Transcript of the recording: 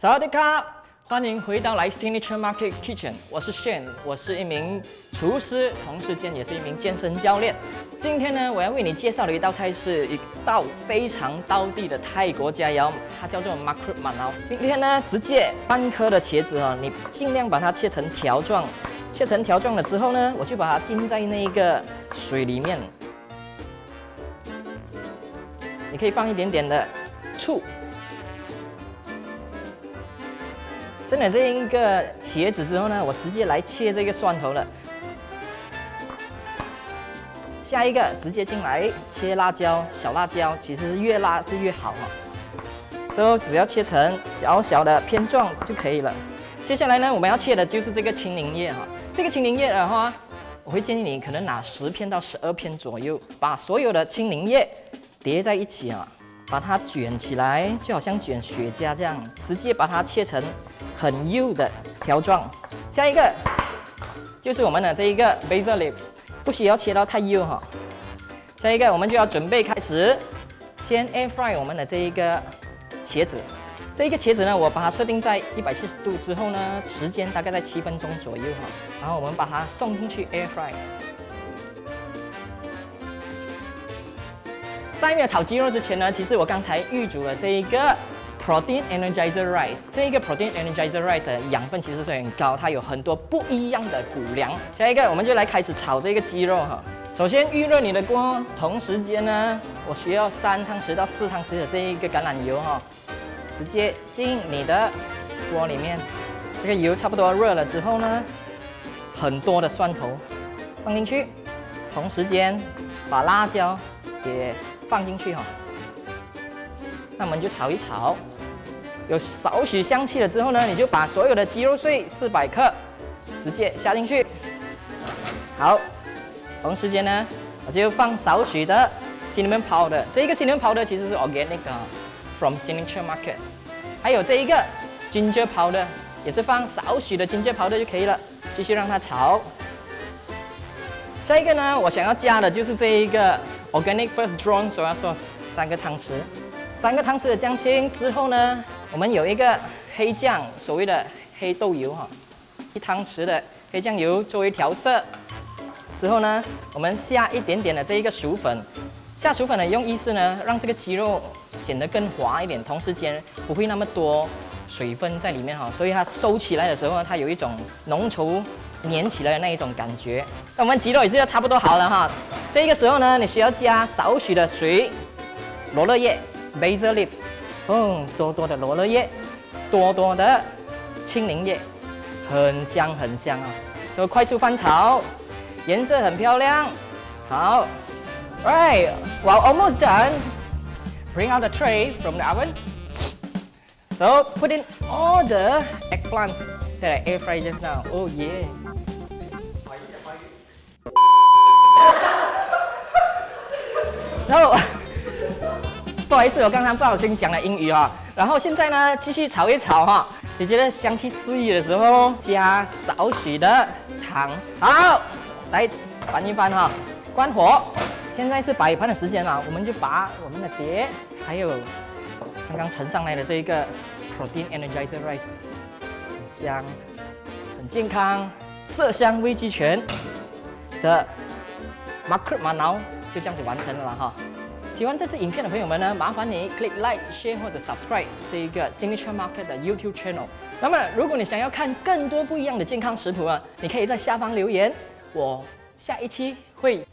萨瓦迪卡，欢迎回到来 Signature Market Kitchen， 我是 Shane， 我是一名厨师，同时间也是一名健身教练。今天呢，我要为你介绍的一道菜是一道非常道地的泰国佳肴，它叫做 Makrut Manau。今天呢，直接半颗的茄子啊，你尽量把它切成条状，切成条状了之后呢，我就把它浸在那个水里面。你可以放一点点的醋。 蒸了这一个茄子之后呢，我直接来切这个蒜头了。下一个直接进来切辣椒，小辣椒，其实是越辣是越好哈。之后只要切成小小的片状就可以了。接下来呢，我们要切的就是这个青柠叶哈。这个青柠叶的话，我会建议你可能拿10片到12片左右，把所有的青柠叶叠在一起啊。 把它卷起来，就好像卷雪茄这样，直接把它切成很幼的条状。下一个就是我们的这一个 basil leaves， 不需要切到太幼哈。下一个我们就要准备开始，先 air fry 我们的这一个茄子。这一个茄子呢，我把它设定在170度之后呢，时间大概在7分钟左右哈。然后我们把它送进去 air fry。 在没有炒鸡肉之前呢，其实我刚才预煮了这一个 Protein Energizer Rice。这一个 Protein Energizer Rice 的养分其实是很高，它有很多不一样的谷粮。下一个我们就来开始炒这个鸡肉哈。首先预热你的锅，同时间呢，我需要3汤匙到4汤匙的这一个橄榄油哈，直接进你的锅里面。这个油差不多热了之后呢，很多的蒜头放进去，同时间把辣椒也 放进去哈，那我们就炒一炒，有少许香气了之后呢，你就把所有的鸡肉碎400克直接下进去。好，同时间呢，我就放少许的 cinnamon powder， 这一个 cinnamon powder 其实是 organic 的 ，from Signature Market。还有这一个 ginger powder， 也是放少许的 ginger powder 就可以了，继续让它炒。下一个呢，我想要加的就是这一个 Organic First Drawn Soy Sauce 3个汤匙，3个汤匙的姜青之后呢，我们有一个黑酱，所谓的黑豆油哈，1汤匙的黑酱油作为调色。之后呢，我们下一点点的这一个薯粉，下薯粉的用意是呢，让这个鸡肉显得更滑一点，同时间不会那么多水分在里面哈，所以它收起来的时候，它有一种浓稠 粘起来的那一种感觉。那我们鸡肉也是要差不多好了哈。这个时候呢，你需要加少许的水、罗勒叶 （basil leaves）， 多多的罗勒叶，多多的青柠叶，很香很香啊。所以快速翻炒，颜色很漂亮。好 ，right， well almost done. Bring out the tray from the oven. So put in all the eggplants that I air fried just now. Oh yeah. 然后，不好意思，我刚刚不小心讲了英语啊。然后现在呢，继续炒一炒哈。你觉得香气四溢的时候，加少许的糖。好，来翻一翻哈，关火。现在是摆盘的时间了，我们就把我们的碟，还有刚刚盛上来的这一个 Protein Energizer Rice， 很香，很健康，色香味俱全的 Makrut Manau 就这样子完成了哈。喜欢这次影片的朋友们呢，麻烦你 click like、share 或者 subscribe 这一个 Signature Market 的 YouTube channel。那么，如果你想要看更多不一样的健康食谱啊，你可以在下方留言，我下一期会